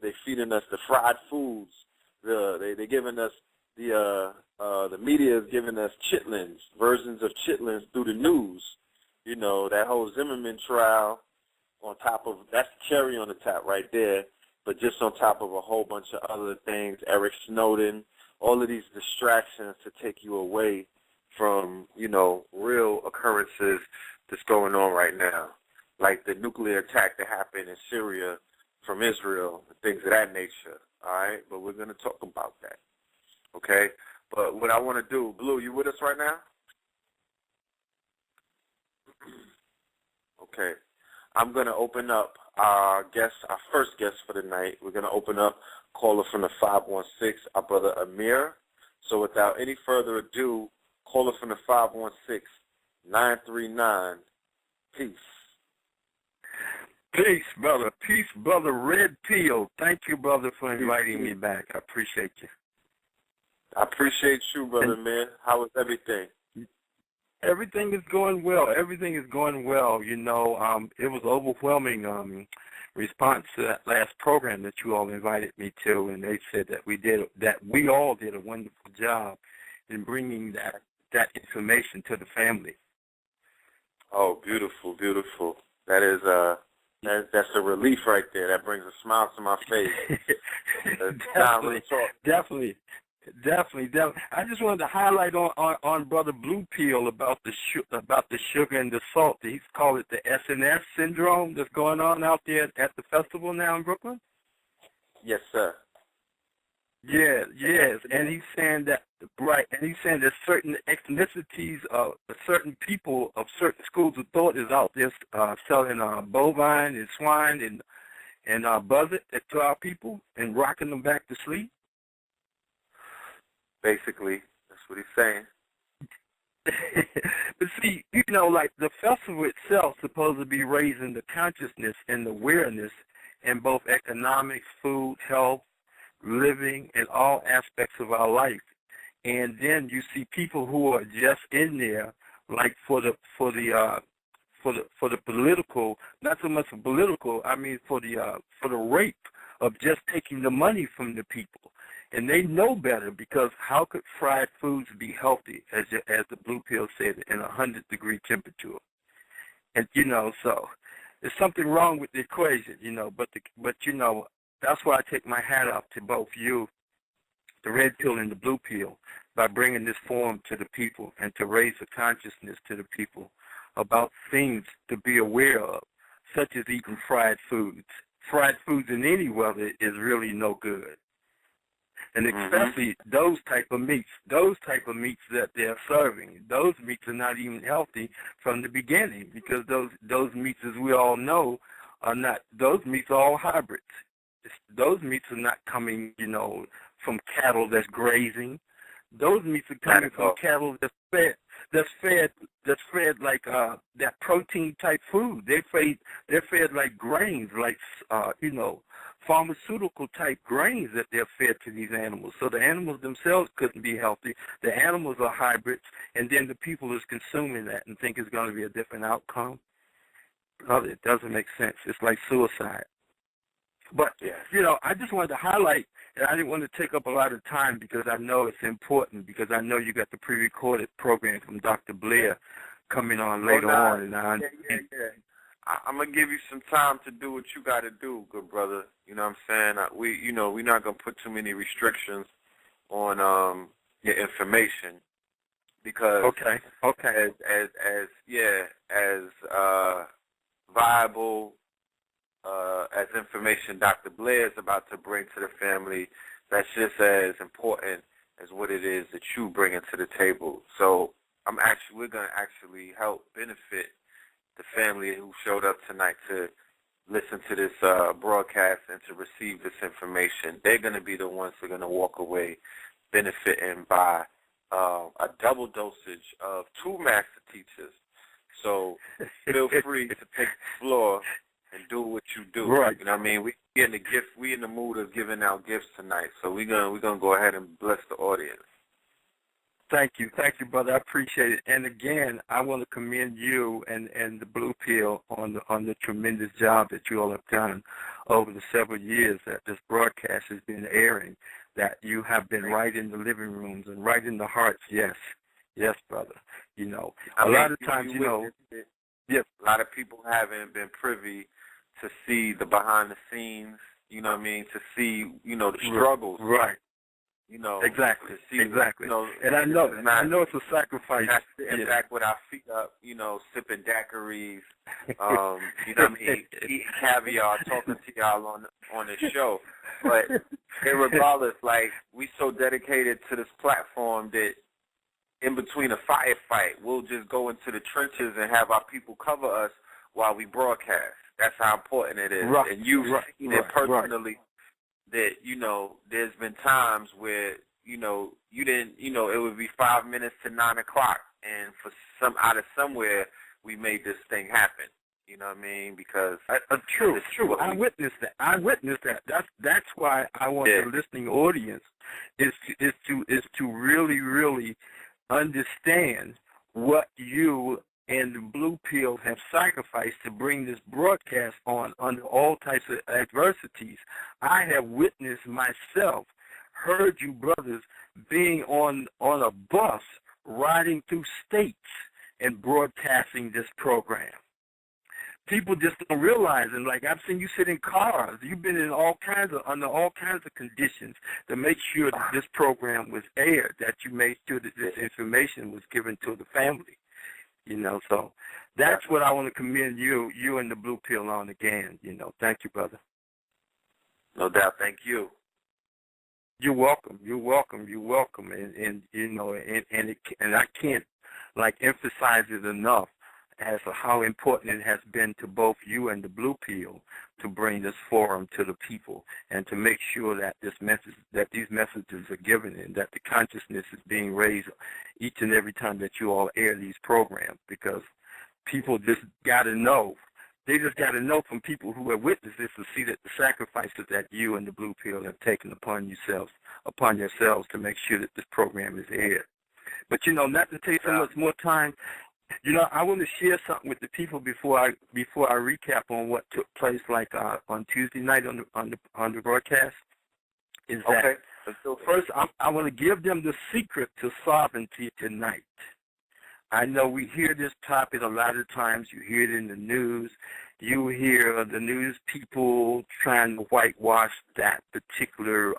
They feeding us the fried foods. They giving us the media is giving us chitlins, versions of chitlins through the news. You know, that whole Zimmerman trial on top of, that's the cherry on the top right there, but just on top of a whole bunch of other things, Eric Snowden, all of these distractions to take you away from, you know, real occurrences that's going on right now, like the nuclear attack that happened in Syria from Israel, things of that nature, all right? But we're going to talk about that, okay? But what I want to do, Blue, you with us right now? Okay. I'm going to open up our first guest for the night. We're going to open up caller from the 516, our brother Amir. So without any further ado, caller from the 516-939. Peace. Peace, brother. Peace, brother Red Peel. Thank you, brother, for inviting me back. I appreciate you. I appreciate you, brother, man. How is everything? Everything is going well. Everything is going well. You know, it was overwhelming response to that last program that you all invited me to, and they said that we all did a wonderful job in bringing that information to the family. Oh, beautiful, beautiful. That is that's a relief right there. That brings a smile to my face. Definitely. I just wanted to highlight on Brother Blue Peel about the sugar and the salt. He's called it the SNS syndrome that's going on out there at the festival now in Brooklyn. Yes, sir. Yeah, yes, and he's saying that certain ethnicities, certain people of certain schools of thought is out there selling bovine and swine and buzzard to our people and rocking them back to sleep. Basically, that's what he's saying. But see, you know, like the festival itself is supposed to be raising the consciousness and the awareness in both economics, food, health, living, and all aspects of our life. And then you see people who are just in there, like for the political, not so much political. I mean for the rape of just taking the money from the people. And they know better, because how could fried foods be healthy, as the Blue Pill said, in 100-degree temperature? And, you know, so there's something wrong with the equation, you know. But you know, that's why I take my hat off to both you, the Red Pill and the Blue Pill, by bringing this forum to the people and to raise the consciousness to the people about things to be aware of, such as eating fried foods. Fried foods in any weather is really no good. And especially those type of meats that they're serving. Those meats are not even healthy from the beginning, because those meats, as we all know, are not. Those meats are all hybrids. Those meats are not coming, you know, from cattle that's grazing. Those meats are coming from cattle that's fed like that protein type food. They're fed like grains, like you know, pharmaceutical type grains that they're fed to these animals. So the animals themselves couldn't be healthy. The animals are hybrids, and then the people is consuming that and think it's going to be a different outcome. No, it doesn't make sense. It's like suicide. But, you know, I just wanted to highlight, and I didn't want to take up a lot of time because I know it's important, because I know you got the pre-recorded program from Dr. Blair coming on later on. And I'm going to give you some time to do what you got to do, good brother. You know what I'm saying? We're not going to put too many restrictions on your information, because as viable as information Dr. Blair is about to bring to the family, that's just as important as what it is that you bring into the table. So we're going to actually help benefit the family who showed up tonight to listen to this broadcast and to receive this information. They're going to be the ones who are going to walk away benefiting by a double dosage of two master teachers. So feel free to take the floor and do what you do. Right. You know what I mean? We in the mood of giving out gifts tonight. So we're gonna go ahead and bless the audience. Thank you, brother. I appreciate it. And again, I want to commend you and the Blue Pill on the tremendous job that you all have done over the several years that this broadcast has been airing, that you have been right in the living rooms and right in the hearts. Yes, yes, brother. You know, a lot of times, you know, yes, a lot of people haven't been privy to see the behind the scenes. You know what I mean? To see, you know, the struggles. Right. You know, exactly, to see, exactly. You know, and I know it's a sacrifice. And back with our feet up, you know, sipping daiquiris, you know what I mean, eating caviar, talking to y'all on this show. But regardless, like, we so dedicated to this platform that in between a firefight, we'll just go into the trenches and have our people cover us while we broadcast. That's how important it is. Right. And you've seen it personally. That, you know, there's been times where, you know, you didn't, you know, it would be 5 minutes to 9 o'clock, and for out of somewhere, we made this thing happen. You know what I mean? Because true. I witnessed that. That's why I want the listening audience is to really understand what you and the Blue Pill have sacrificed to bring this broadcast on under all types of adversities. I have witnessed myself, heard you brothers being on a bus riding through states and broadcasting this program. People just don't realize, and like I've seen you sit in cars. You've been in under all kinds of conditions to make sure that this program was aired, that you made sure that this information was given to the family. You know, so that's what I want to commend you and the Blue Pill on again. You know, thank you, brother. No doubt, thank you. You're welcome. And you know, and I can't like emphasize it enough as to how important it has been to both you and the Blue Pill to bring this forum to the people and to make sure that these messages are given and that the consciousness is being raised each and every time that you all air these programs, because people just got to know. They just got to know from people who have witnessed this to see that the sacrifices that you and the Blue Pill have taken upon yourselves to make sure that this program is aired. But, you know, not to take so much more time, you know, I want to share something with the people before I recap on what took place, like on Tuesday night on the broadcast. Is that so? First, I want to give them the secret to sovereignty tonight. I know we hear this topic a lot of times. You hear it in the news. You hear the news people trying to whitewash that particular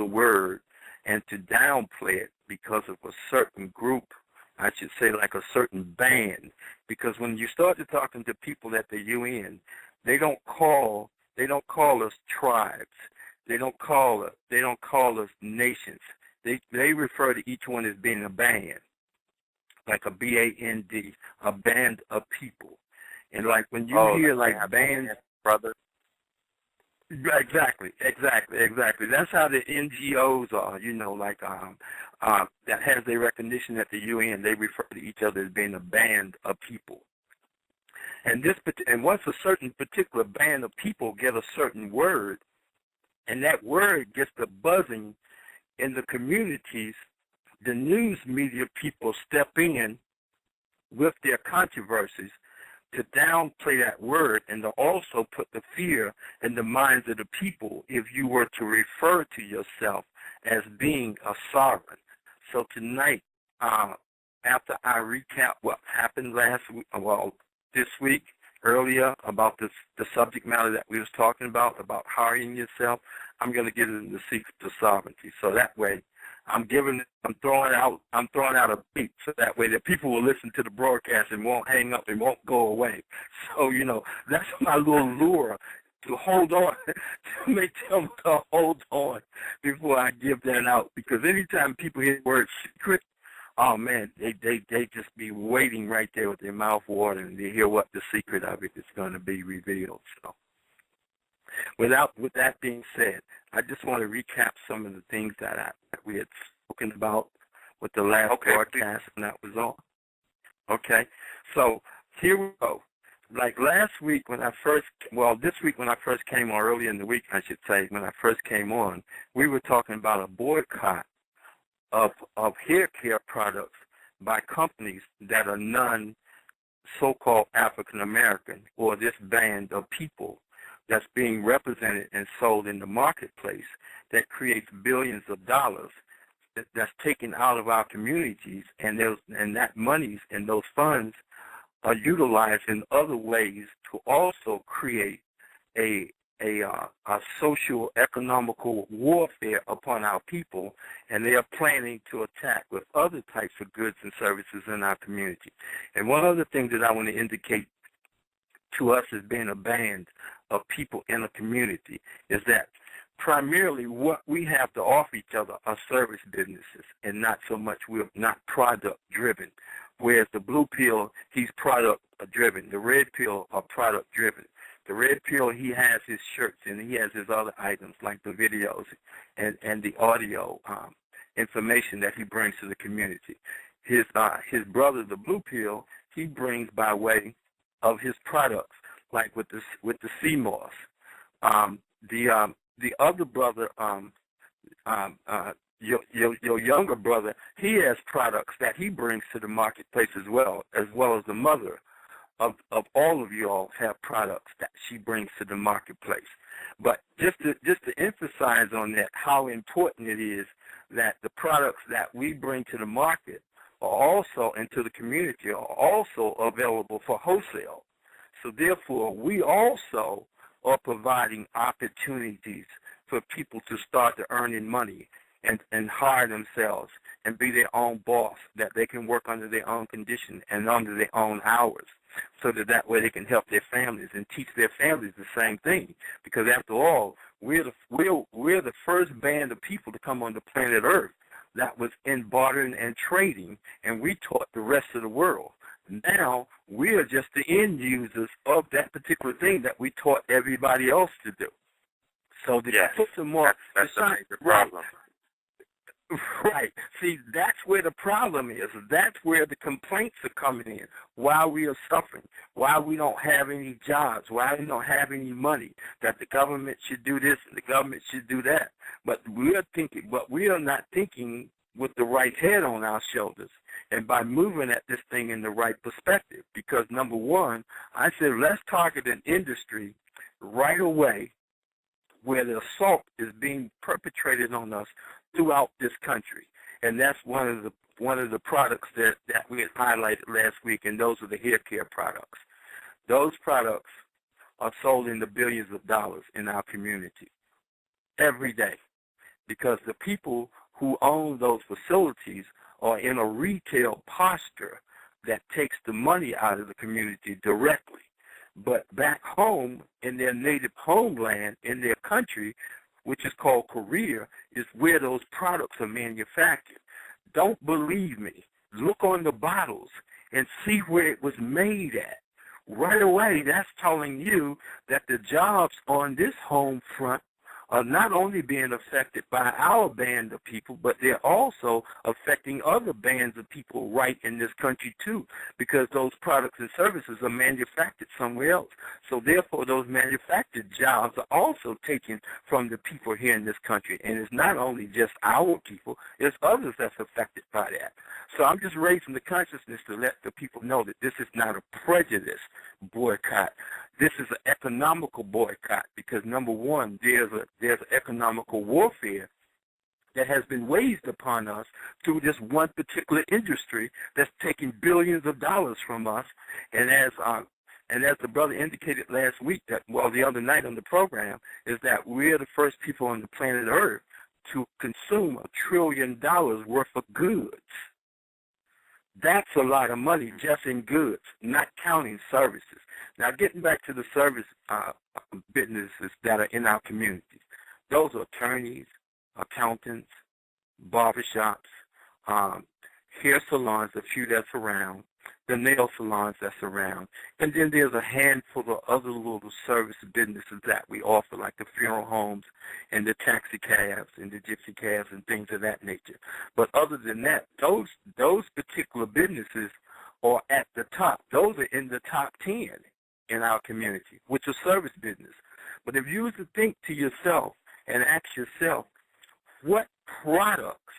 word and to downplay it because of a certain group. I should say like a certain band, because when you start to talking to people at the UN, they don't call us tribes. They don't call us nations. They refer to each one as being a band, like a BAND, a band of people. And like when you hear like bands, brother. Exactly. That's how the NGOs are, you know, like that has their recognition at the UN. They refer to each other as being a band of people. And once a certain particular band of people get a certain word, and that word gets the buzzing in the communities, the news media people step in with their controversies to downplay that word and to also put the fear in the minds of the people if you were to refer to yourself as being a sovereign. So tonight, after I recap what happened this week, earlier, about the subject matter that we was talking about hiring yourself, I'm going to get into the secret to sovereignty. So that way, I'm throwing out a beat, so that way that people will listen to the broadcast and won't hang up and won't go away. So, you know, that's my little lure to hold on, to make them hold on before I give that out. Because anytime people hear the word secret, oh man, they just be waiting right there with their mouth watering to hear what the secret of it is going to be revealed. So, with that being said, I just want to recap some of the things that we had spoken about with the last broadcast when that was on. Okay, so here we go. Like last week this week when I first came on, early in the week I should say, when I first came on, we were talking about a boycott of hair care products by companies that are non so-called African American, or this band of people that's being represented and sold in the marketplace that creates billions of dollars that's taken out of our communities, and that monies and those funds are utilized in other ways to also create a social economical warfare upon our people, and they are planning to attack with other types of goods and services in our community. And one other thing that I want to indicate to us as being a band of people in a community is that primarily what we have to offer each other are service businesses, and not so much, we're not product driven. Whereas the blue pill, he's product driven. The red pill are product driven. The red pill, he has his shirts and he has his other items like the videos and the audio information that he brings to the community. His brother, the blue pill, he brings by way of his products, like with the sea moss. The other brother, your younger brother, he has products that he brings to the marketplace as well as the mother of all of you all have products that she brings to the marketplace. But just to emphasize on that, how important it is that the products that we bring to the market are also, and to the community, are also available for wholesale. So therefore, we also are providing opportunities for people to start to earning money and hire themselves and be their own boss, that they can work under their own conditions and under their own hours, so that way they can help their families and teach their families the same thing. Because after all, we're the first band of people to come on the planet Earth that was in bartering and trading, and we taught the rest of the world. Now we are just the end users of that particular thing that we taught everybody else to do. So to put some more, that's a major problem. Right. See, that's where the problem is. That's where the complaints are coming in. Why we are suffering. Why we don't have any jobs. Why we don't have any money. That the government should do this and the government should do that. But we are not thinking with the right head on our shoulders, and by moving at this thing in the right perspective. Because number one, I said let's target an industry right away where the assault is being perpetrated on us throughout this country, and that's one of the products that we had highlighted last week, and those are the hair care products. Those products are sold in the billions of dollars in our community every day, because the people who own those facilities are in a retail posture that takes the money out of the community directly. But back home in their native homeland, in their country, which is called Korea, is where those products are manufactured. Don't believe me. Look on the bottles and see where it was made at. Right away, that's telling you that the jobs on this home front are not only being affected by our band of people, but they're also affecting other bands of people right in this country too, because those products and services are manufactured somewhere else. So therefore, those manufactured jobs are also taken from the people here in this country. And it's not only just our people, it's others that's affected by that. So I'm just raising the consciousness to let the people know that this is not a prejudice boycott. This is an economical boycott, because number one, there's economical warfare that has been waged upon us through this one particular industry that's taking billions of dollars from us. And as the brother indicated last week, the other night on the program, is that we're the first people on the planet Earth to consume $1 trillion worth of goods. That's a lot of money just in goods, not counting services. Now, getting back to the service businesses that are in our communities, those are attorneys, accountants, barbershops, hair salons, a few that's around, the nail salons that's around, and then there's a handful of other little service businesses that we offer, like the funeral homes and the taxi cabs and the gypsy cabs and things of that nature. But other than that, those particular businesses are at the top. Those are in the top 10 in our community, which is service business. But if you were to think to yourself and ask yourself, what products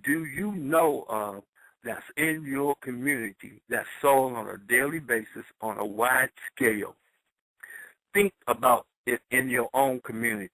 do you know of that's in your community that's sold on a daily basis on a wide scale? Think about in your own community.